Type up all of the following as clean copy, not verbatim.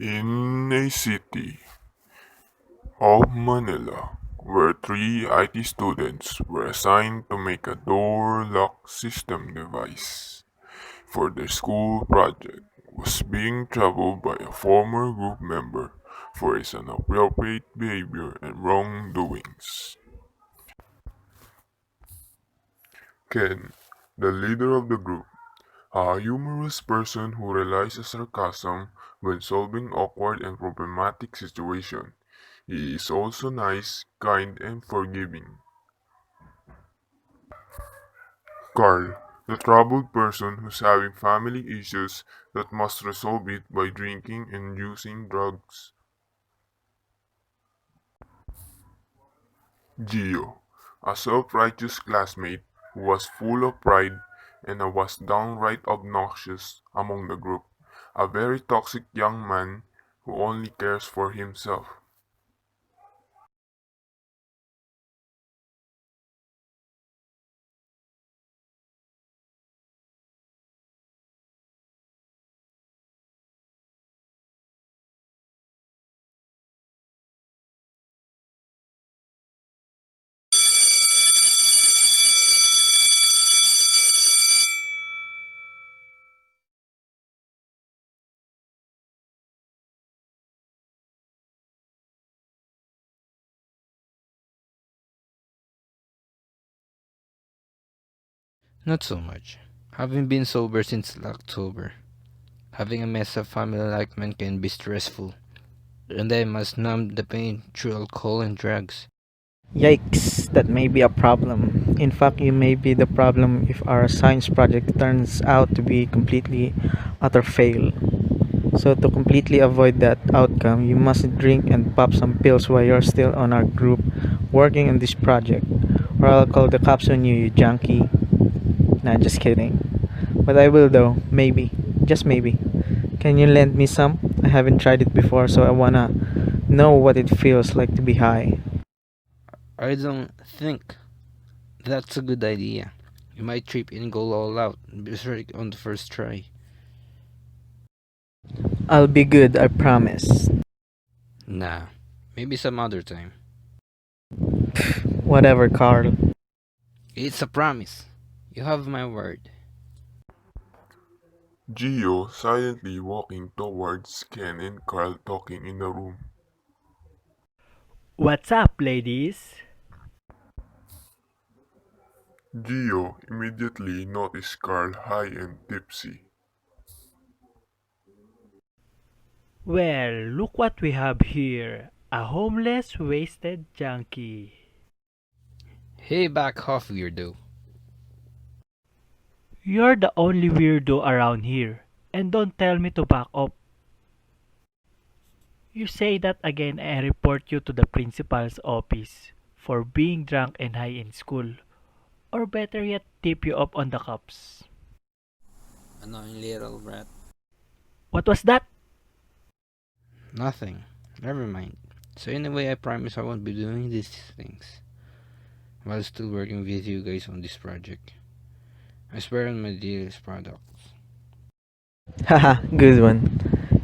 In a city of Manila, where three IT students were assigned to make a door lock system device for their school project, was being troubled by a former group member for his inappropriate behavior and wrongdoings. Ken, the leader of the group, a humorous person who relies on sarcasm when solving awkward and problematic situations. He is also nice, kind, and forgiving. Carl, the troubled person who's having family issues that must resolve it by drinking and using drugs. Gio, a self-righteous classmate who was full of pride and was downright obnoxious among the group. A very toxic young man who only cares for himself. Not so much. Having been sober since October, having a mess of family like mine can be stressful, and I must numb the pain through alcohol and drugs. Yikes, that may be a problem. In fact, you may be the problem if our science project turns out to be completely utter fail. So to completely avoid that outcome, you must drink and pop some pills while you're still on our group working on this project. Or I'll call the cops on you, you junkie. Nah, just kidding. But I will though, maybe. Just maybe. Can you lend me some? I haven't tried it before, so I wanna know what it feels like to be high. I don't think that's a good idea. You might trip and go all out, berserk on the first try. I'll be good, I promise. Nah, maybe some other time. Whatever, Carl. It's a promise. You have my word. Gio silently walking towards Ken and Carl talking in the room. What's up, ladies? Gio immediately noticed Carl high and tipsy. Well, look what we have here. A homeless, wasted junkie. Hey, back off, weirdo. You're the only weirdo around here. And don't tell me to back up. You say that again, I report you to the principal's office for being drunk and high in school. Or better yet, tip you up on the cops. Annoying little rat. What was that? Nothing. Never mind. So anyway, I promise I won't be doing these things while still working with you guys on this project. I swear on my dearest products. Haha, good one.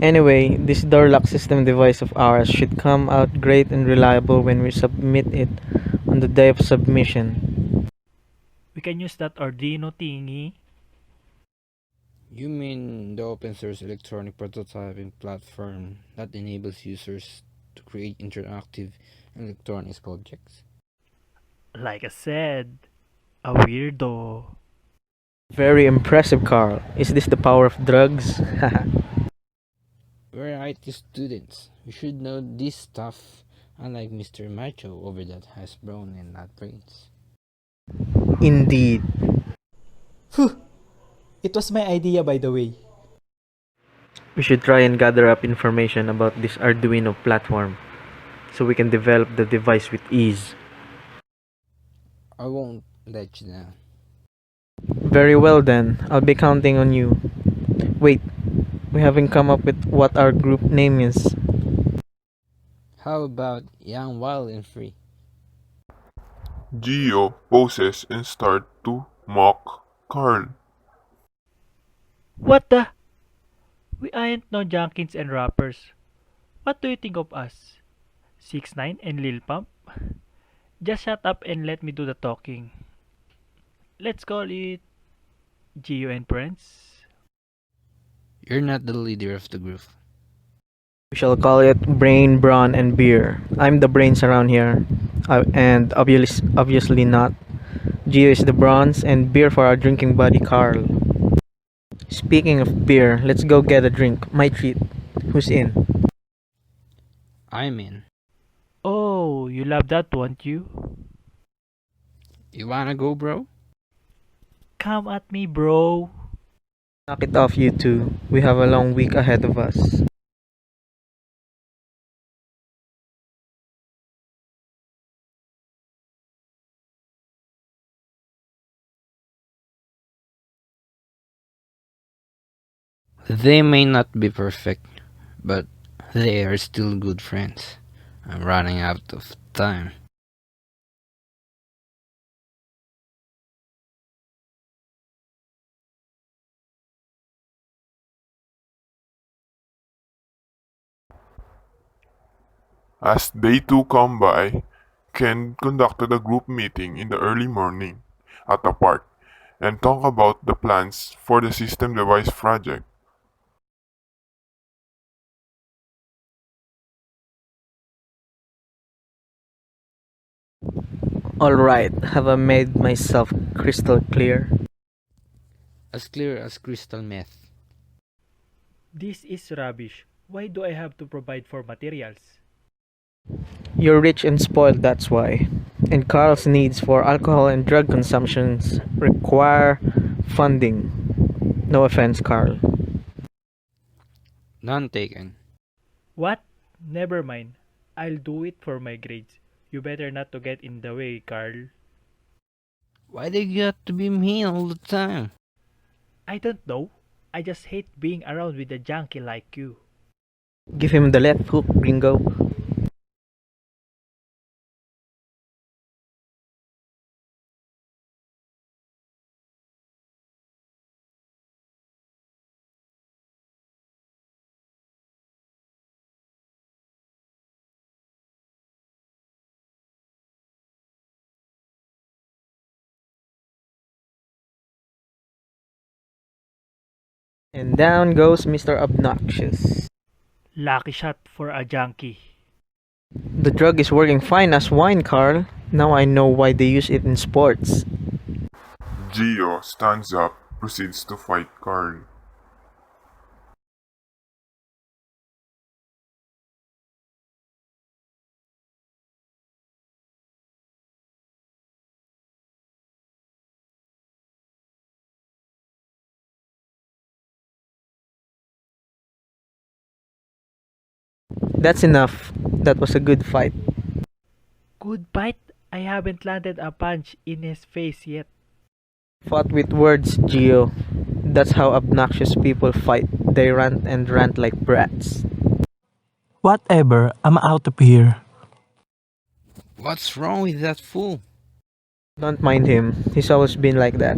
Anyway, this door lock system device of ours should come out great and reliable when we submit it on the day of submission. We can use that Arduino thingy. You mean the open source electronic prototyping platform that enables users to create interactive electronics projects? Like I said, a weirdo. Very impressive, Carl. Is this the power of drugs? Haha. We're IT students. We should know this stuff, unlike Mr. Macho over that has brawn and not brains. Indeed. Phew! It was my idea, by the way. We should try and gather up information about this Arduino platform so we can develop the device with ease. I won't let you down. Very well then, I'll be counting on you. Wait, we haven't come up with what our group name is. How about young, wild, and free? Gio poses and starts to mock Carl. What the? We ain't no junkies and rappers. What do you think of us? 6ix9ine and Lil Pump? Just shut up and let me do the talking. Let's call it Gio and Friends. You're not the leader of the group. We shall call it Brain, Brawn, and Beer. I'm the brains around here. And obviously not. Gio is the bronze, and beer for our drinking buddy Carl. Speaking of beer, let's go get a drink. My treat. Who's in? I'm in. Oh, you love that, won't you? You wanna go, bro? Come at me, bro. Knock it off, you two. We have a long week ahead of us. They may not be perfect, but they are still good friends. I'm running out of time. As day 2 come by, Ken conducted a group meeting in the early morning at the park and talked about the plans for the system device project. Alright, have I made myself crystal clear? As clear as crystal meth. This is rubbish. Why do I have to provide for materials? You're rich and spoiled, that's why. And Carl's needs for alcohol and drug consumptions require funding. No offense, Carl. None taken. What? Never mind. I'll do it for my grades. You better not to get in the way, Carl. Why do you got to be mean all the time? I don't know. I just hate being around with a junkie like you. Give him the left hook, gringo. And down goes Mr. Obnoxious. Lucky shot for a junkie. The drug is working fine as wine, Carl. Now I know why they use it in sports. Gio stands up, proceeds to fight Carl. That's enough. That was a good fight. Good bite. I haven't landed a punch in his face yet. Fought with words, Gio. That's how obnoxious people fight. They rant and rant like brats. Whatever, I'm out of here. What's wrong with that fool? Don't mind him. He's always been like that.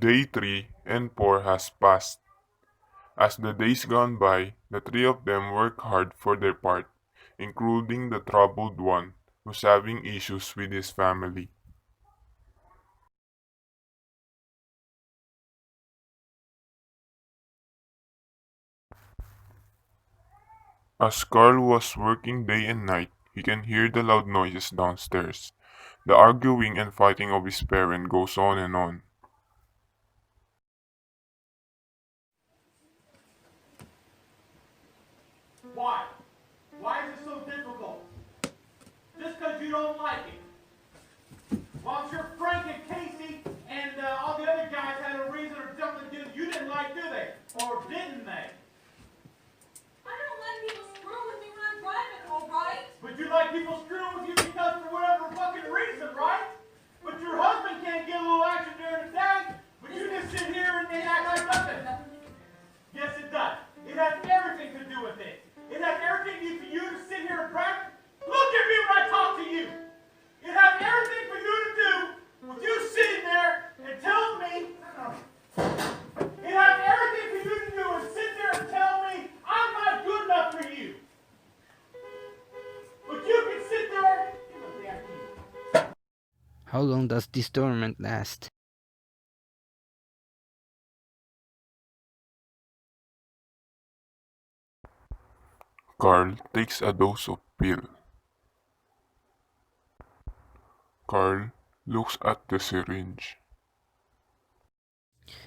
Day 3 and 4 has passed. As the days gone by, the three of them work hard for their part, including the troubled one who's having issues with his family. As Carl was working day and night, he can hear the loud noises downstairs. The arguing and fighting of his parent goes on and on. Why? Why is it so difficult? Just because you don't like it. Well, I'm sure Frank and Casey and all the other guys had a reason or something you didn't like, do they? Or didn't they? I don't let people screw with me when I'm driving, alright? But you like people screwing with you because for whatever fucking reason, right? But your husband can't get a little action during the day, but you just sit here and act like nothing. Yes, it does. It has everything to do with it. It has everything for you to sit here and practice. Look at me when I talk to you. It has everything for you to How long does this tournament last? Carl takes a dose of pill. Carl looks at the syringe.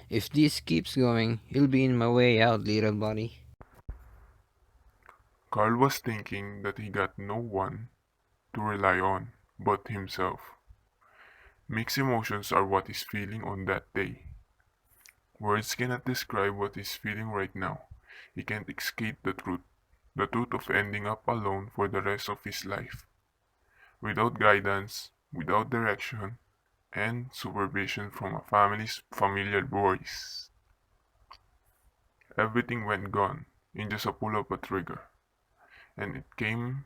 If this keeps going, you'll be in my way out, little buddy. Carl was thinking that he got no one to rely on but himself. Mixed emotions are what he's feeling on that day. Words cannot describe what he's feeling right now. He can't escape the truth of ending up alone for the rest of his life. Without guidance, without direction, and supervision from a family's familiar voice. Everything went gone in just a pull of a trigger, and it came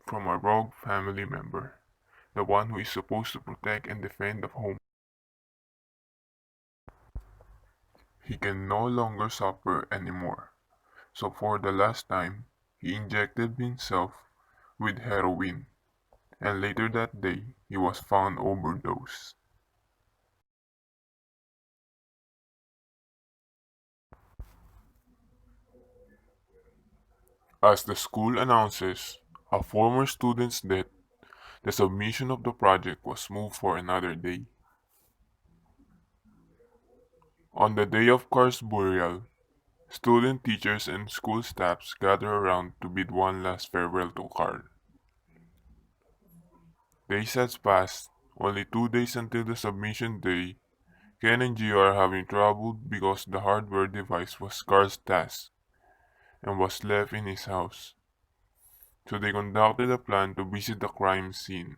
from a rogue family member, the one who is supposed to protect and defend the home. He can no longer suffer anymore, so for the last time, he injected himself with heroin, and later that day, he was found overdosed. As the school announces a former student's death, the submission of the project was moved for another day. On the day of Carl's burial, student teachers and school staffs gather around to bid one last farewell to Carl. Days has passed, only 2 days until the submission day. Ken and Gio are having trouble because the hardware device was Carl's task and was left in his house. So they conducted a plan to visit the crime scene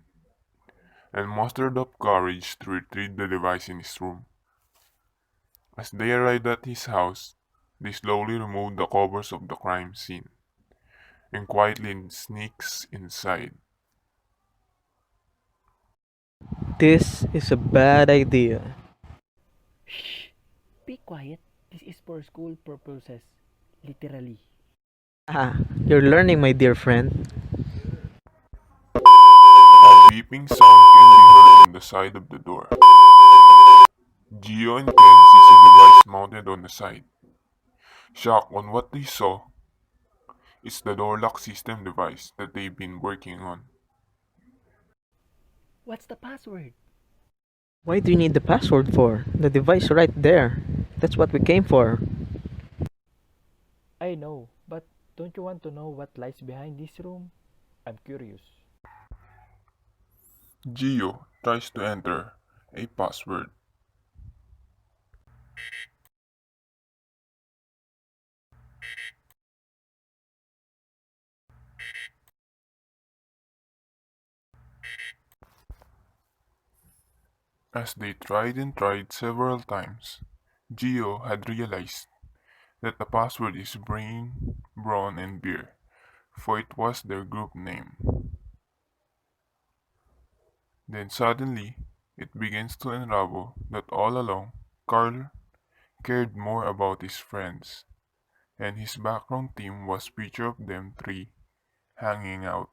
and mustered up courage to retrieve the device in his room. As they arrived at his house, they slowly removed the covers of the crime scene and quietly sneaks inside. This is a bad idea. Shh! Be quiet. This is for school purposes. Literally. Ah, you're learning, my dear friend. A beeping sound can be heard on the side of the door. Gio and Ken sees a device mounted on the side. Shocked on what they saw, it's the door lock system device that they've been working on. What's the password? Why do you need the password for? The device right there. That's what we came for. I know, but don't you want to know what lies behind this room? I'm curious. Gio tries to enter a password. As they tried and tried several times, Gio had realized that the password is brain, brawn, and beer, for it was their group name. Then suddenly, it begins to unravel that all along, Carl cared more about his friends, and his background theme was picture of them three hanging out.